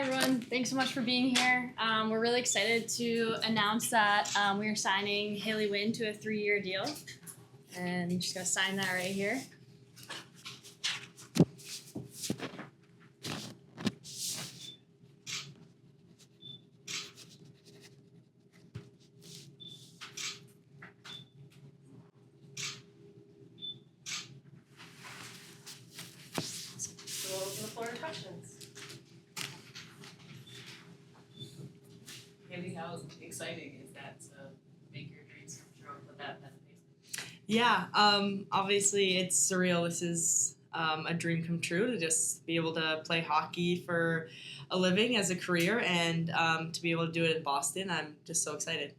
everyone. Thanks so much for being here. We're really excited to announce that we are signing Haley Winn to a 3-year deal. And I'm just going to sign that right here. We'll open the floor to questions. Haley, how exciting is that to make your dreams come true and put that pen to paper? Yeah, obviously it's surreal. This is a dream come true to just be able to play hockey for a living as a career and to be able to do it in Boston. I'm just so excited.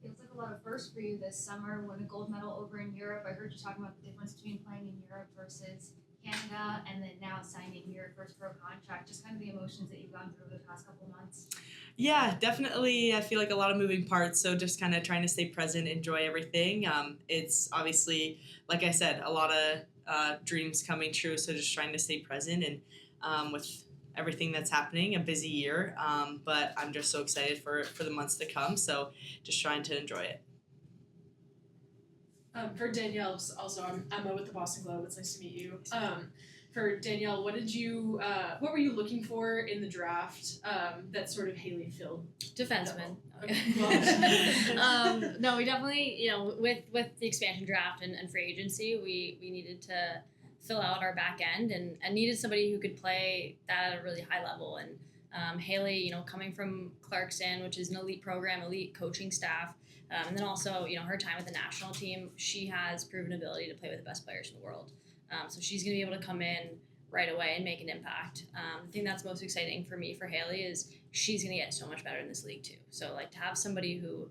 Feels like a lot of firsts for you this summer. Won a gold medal over in Europe. I heard you talking about the difference between playing in Europe versus Canada, and then now signing your first pro contract. Just kind of the emotions that you've gone through over the past couple of months. Yeah, definitely. I feel like a lot of moving parts, so just kind of trying to stay present, enjoy everything. It's obviously, like I said, a lot of dreams coming true, so just trying to stay present and with everything that's happening, a busy year, but I'm just so excited for the months to come, so just trying to enjoy it. For Danielle, also I'm Emma with the Boston Globe. It's nice to meet you. For Danielle, what were you looking for in the draft that sort of Haley filled? Defenseman. Okay. No, we definitely, with the expansion draft and free agency, we needed to fill out our back end and needed somebody who could play that at a really high level. And Haley, coming from Clarkson, which is an elite program, elite coaching staff, and then also, her time with the national team, she has proven ability to play with the best players in the world. So she's going to be able to come in right away and make an impact. The thing that's most exciting for me for Haley is she's going to get so much better in this league too. So to have somebody who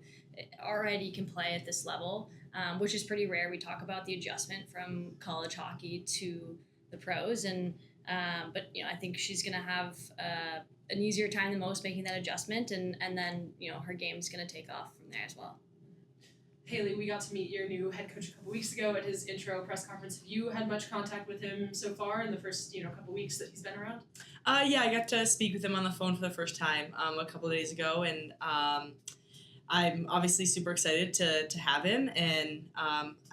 already can play at this level, which is pretty rare. We talk about the adjustment from college hockey to the pros, but I think she's going to have an easier time than most making that adjustment, and then her game's going to take off from there as well. Haley, we got to meet your new head coach a couple weeks ago at his intro press conference. Have you had much contact with him so far in the first couple weeks that he's been around? Yeah, I got to speak with him on the phone for the first time a couple of days ago, and I'm obviously super excited to have him, and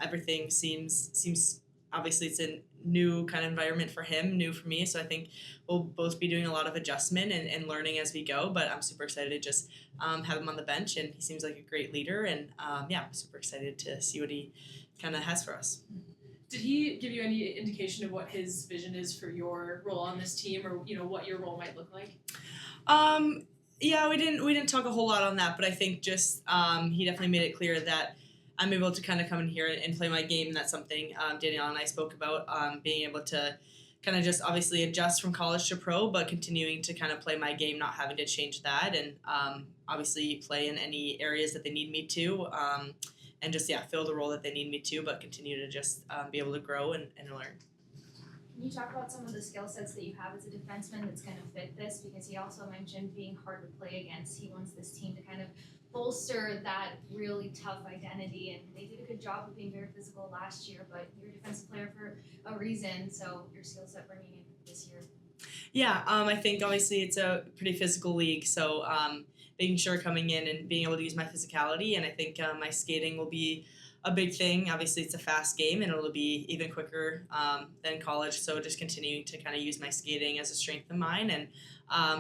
everything seems obviously it's a new kind of environment for him, new for me, so I think we'll both be doing a lot of adjustment and learning as we go, but I'm super excited to just have him on the bench, and he seems like a great leader, and I'm super excited to see what he kind of has for us. Did he give you any indication of what his vision is for your role on this team, or what your role might look like? Yeah, we didn't talk a whole lot on that, but I think just he definitely made it clear that I'm able to kind of come in here and play my game, and that's something Danielle and I spoke about, being able to kind of just obviously adjust from college to pro, but continuing to kind of play my game, not having to change that, and obviously play in any areas that they need me to, and just, fill the role that they need me to, but continue to just be able to grow and learn. Can you talk about some of the skill sets that you have as a defenseman that's going to fit this? Because he also mentioned being hard to play against. He wants this team to kind of bolster that really tough identity, and they did a good job of being very physical last year, but you're a defensive player for a reason, so your skill set bringing in this year. Yeah, I think obviously it's a pretty physical league, so making sure coming in and being able to use my physicality, and I think my skating will be a big thing. Obviously it's a fast game, and it'll be even quicker than college, so just continuing to kind of use my skating as a strength of mine, and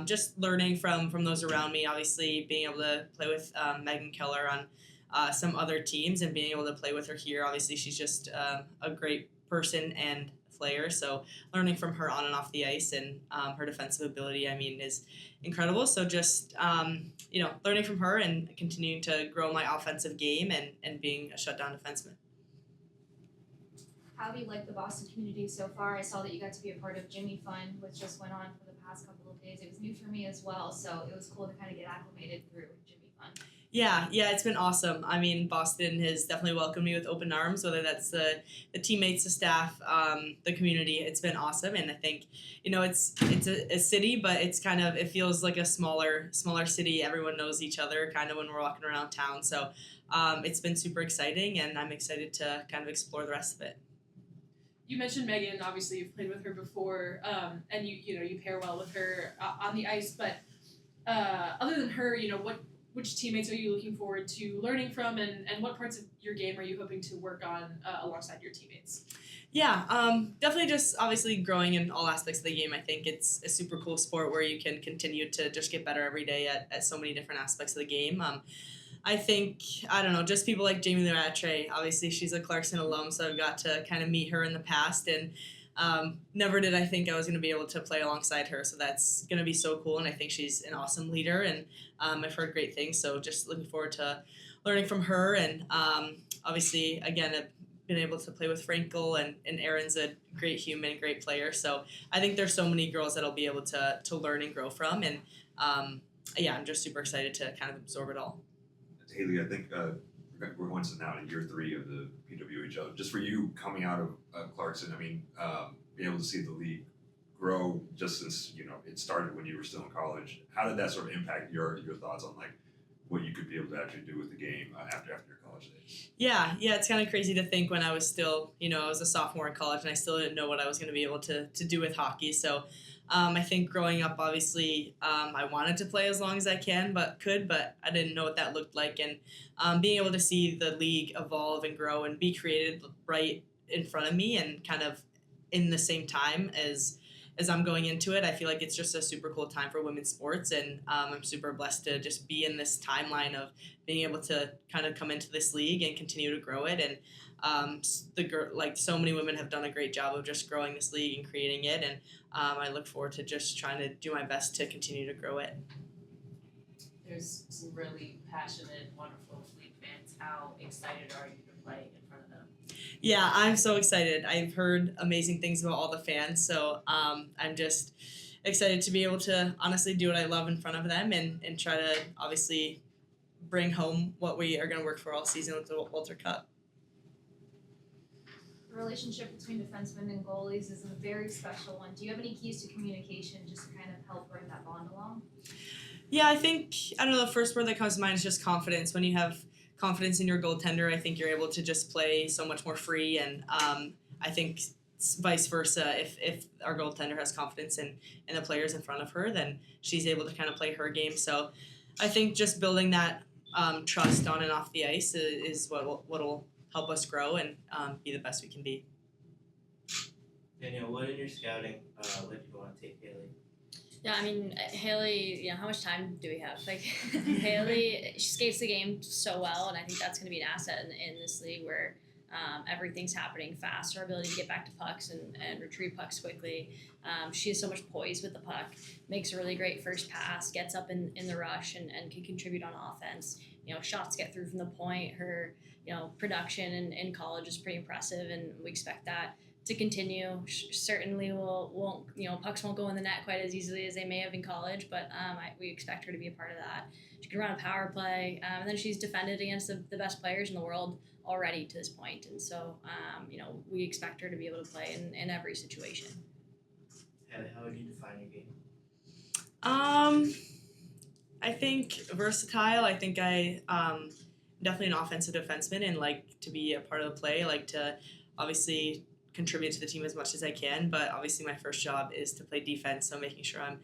just learning from those around me, obviously being able to play with Megan Keller on some other teams and being able to play with her here. Obviously she's just a great person and player, so learning from her on and off the ice, and her defensive ability, is incredible. So just learning from her and continuing to grow my offensive game and being a shutdown defenseman. How do you like the Boston community so far? I saw that you got to be a part of Jimmy Fun, which just went on for the past couple of days. It was new for me as well, so it was cool to kind of get acclimated through Jimmy Fun. Yeah, it's been awesome. Boston has definitely welcomed me with open arms, whether that's the teammates, the staff, the community. It's been awesome, and I think, it's a city, but it's kind of, it feels like a smaller city. Everyone knows each other kind of when we're walking around town, so it's been super exciting, and I'm excited to kind of explore the rest of it. you mentioned Megan. Obviously, you've played with her before, and you pair well with her on the ice. But other than her, which teammates are you looking forward to learning from, and what parts of your game are you hoping to work on alongside your teammates? Yeah, definitely just obviously growing in all aspects of the game. I think it's a super cool sport where you can continue to just get better every day at so many different aspects of the game. I think, I don't know, just people like Jamie Leratre. Obviously, she's a Clarkson alum, so I've got to kind of meet her in the past, and never did I think I was going to be able to play alongside her. So that's going to be so cool, and I think she's an awesome leader, and I've heard great things. So just looking forward to learning from her, and obviously, again, I've been able to play with Frankel, and Erin's a great human, great player. So I think there's so many girls that I'll be able to learn and grow from, and yeah, I'm just super excited to kind of absorb it all. Haley, I think we're going to now to year 3 of the PWHL. Just for you coming out of Clarkson, I mean, being able to see the league grow just since it started when you were still in college. How did that sort of impact your thoughts on like what you could be able to actually do with the game after your college days? Yeah, it's kind of crazy to think when I was still, I was a sophomore in college and I still didn't know what I was going to be able to do with hockey. So I think growing up, obviously, I wanted to play as long as I but I didn't know what that looked like. And being able to see the league evolve and grow and be created right in front of me and kind of in the same time as I'm going into it, I feel like it's just a super cool time for women's sports, and I'm super blessed to just be in this timeline of being able to kind of come into this league and continue to grow it. And so many women have done a great job of just growing this league and creating it, and I look forward to just trying to do my best to continue to grow it. There's some really passionate, wonderful Fleet fans. How excited are you to play in front of them? Yeah, I'm so excited. I've heard amazing things about all the fans, so I'm just excited to be able to honestly do what I love in front of them and try to obviously bring home what we are going to work for all season with the Walter Cup. The relationship between defensemen and goalies is a very special one. Do you have any keys to communication just to kind of help bring that bond along? Yeah, I don't know, the first word that comes to mind is just confidence. When you have confidence in your goaltender, I think you're able to just play so much more free, and I think vice versa. If our goaltender has confidence in the players in front of her, then she's able to kind of play her game. So I think just building that trust on and off the ice is what'll help us grow and be the best we can be. Danielle, what in your scouting led you to want to take Haley? Yeah, I mean, Haley, how much time do we have? Like, Haley, she skates the game so well, and I think that's going to be an asset in this league where everything's happening fast. Her ability to get back to pucks and retrieve pucks quickly. She has so much poise with the puck, makes a really great first pass, gets up in the rush, and can contribute on offense. Shots get through from the point. Her, production in college is pretty impressive, and we expect that to continue. Certainly pucks won't go in the net quite as easily as they may have in college, but we expect her to be a part of that. She can run a power play, and then she's defended against the best players in the world already to this point, and so we expect her to be able to play in every situation. How would you define your game? I think versatile. I think I definitely an offensive defenseman and like to be a part of the play. I like to obviously contribute to the team as much as I can, but obviously my first job is to play defense, so making sure I'm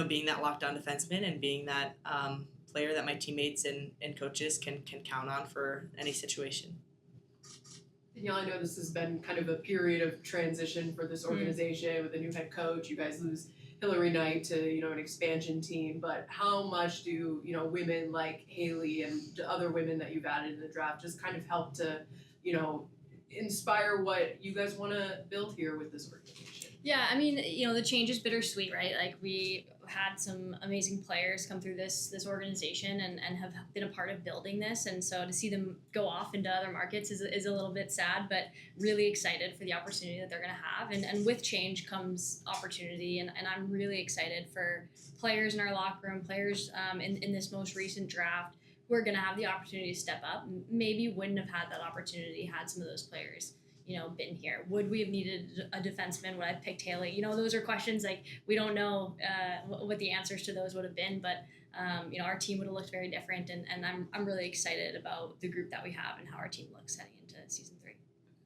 being that lockdown defenseman and being that player that my teammates and coaches can count on for any situation. Danielle, I know this has been kind of a period of transition for this organization with a new head coach. You guys lose Hillary Knight to an expansion team, but how much do women like Haley and other women that you've added in the draft just kind of help to inspire what you guys want to build here with this organization? Yeah, I mean, the change is bittersweet, right? Like, we had some amazing players come through this organization and have been a part of building this, and so to see them go off into other markets is a little bit sad, but really excited for the opportunity that they're going to have. And with change comes opportunity, and I'm really excited for players in our locker room, players in this most recent draft who are going to have the opportunity to step up. Maybe wouldn't have had that opportunity had some of those players been here. Would we have needed a defenseman? Would I have picked Haley? Those are questions like we don't know what the answers to those would have been, but our team would have looked very different, and I'm really excited about the group that we have and how our team looks heading into season 3.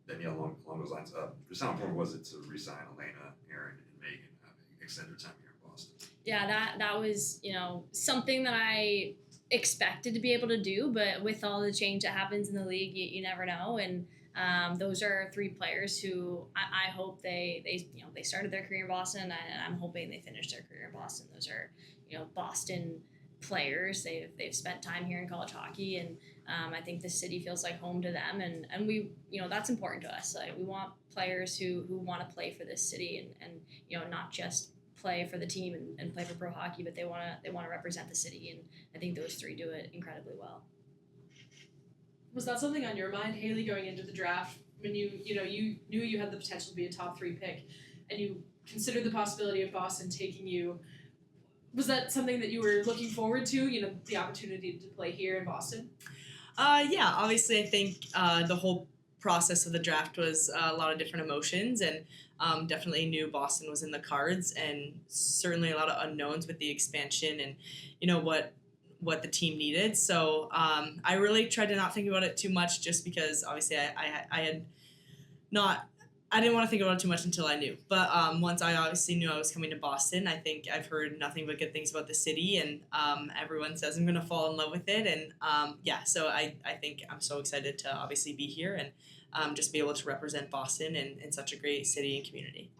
Danielle, along those lines, just how important was it to re-sign Elena, Aaron, and Megan, extend their time here in Boston? Yeah, that was, something that I expected to be able to do, but with all the change that happens in the league, you never know. And those are three players who I hope they started their career in Boston, and I'm hoping they finish their career in Boston. Those are, Boston players. They've spent time here in college hockey, and I think the city feels like home to them, and we, that's important to us. Like, we want players who want to play for this city and not just play for the team and play for pro hockey, but they want to represent the city, and I think those three do it incredibly well. Was that something on your mind, Haley, going into the draft when you knew you had the potential to be a top 3 pick, and you considered the possibility of Boston taking you? Was that something that you were looking forward to? The opportunity to play here in Boston. Yeah, obviously, I think the whole process of the draft was a lot of different emotions, and definitely knew Boston was in the cards, and certainly a lot of unknowns with the expansion and what the team needed. So I really tried to not think about it too much, just because obviously I didn't want to think about it too much until I knew. But once I obviously knew I was coming to Boston, I think I've heard nothing but good things about the city, and everyone says I'm going to fall in love with it. And so I think I'm so excited to obviously be here and just be able to represent Boston in such a great city and community.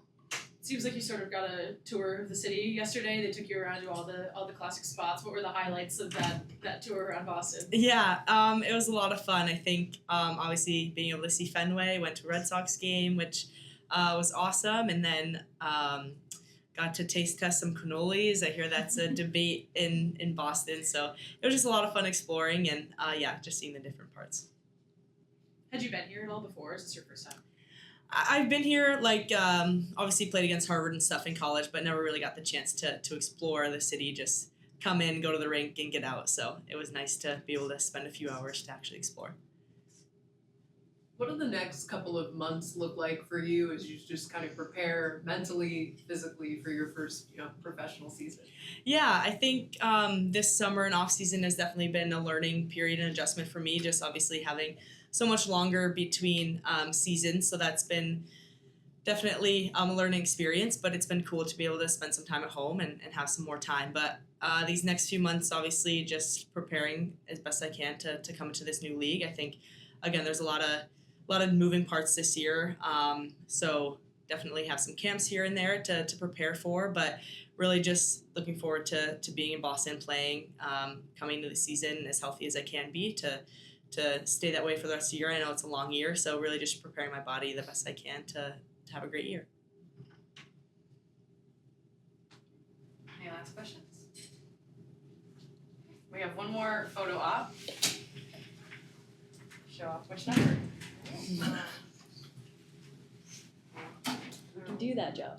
Seems like you sort of got a tour of the city yesterday. They took you around to all the classic spots. What were the highlights of that tour around Boston? Yeah, it was a lot of fun. I think obviously being able to see Fenway, went to a Red Sox game, which was awesome, and then got to taste test some cannolis. I hear that's a debate in Boston, so it was just a lot of fun exploring and just seeing the different parts. Had you been here at all before? Or is this your first time? I've been here, obviously played against Harvard and stuff in college, but never really got the chance to explore the city, just come in, go to the rink, and get out. So it was nice to be able to spend a few hours to actually explore. What do the next couple of months look like for you as you just kind of prepare mentally, physically for your first, professional season? Yeah, I think this summer and off season has definitely been a learning period and adjustment for me, just obviously having so much longer between seasons. So that's been definitely a learning experience, but it's been cool to be able to spend some time at home and have some more time. But these next few months, obviously, just preparing as best I can to come into this new league. I think, again, there's a lot of moving parts this year. So definitely have some camps here and there to prepare for, but really just looking forward to being in Boston, playing, coming to the season as healthy as I can be to stay that way for the rest of the year. I know it's a long year, so really just preparing my body the best I can to have a great year. Any last questions? We have one more photo op. Show off which number. You can do that, Joe.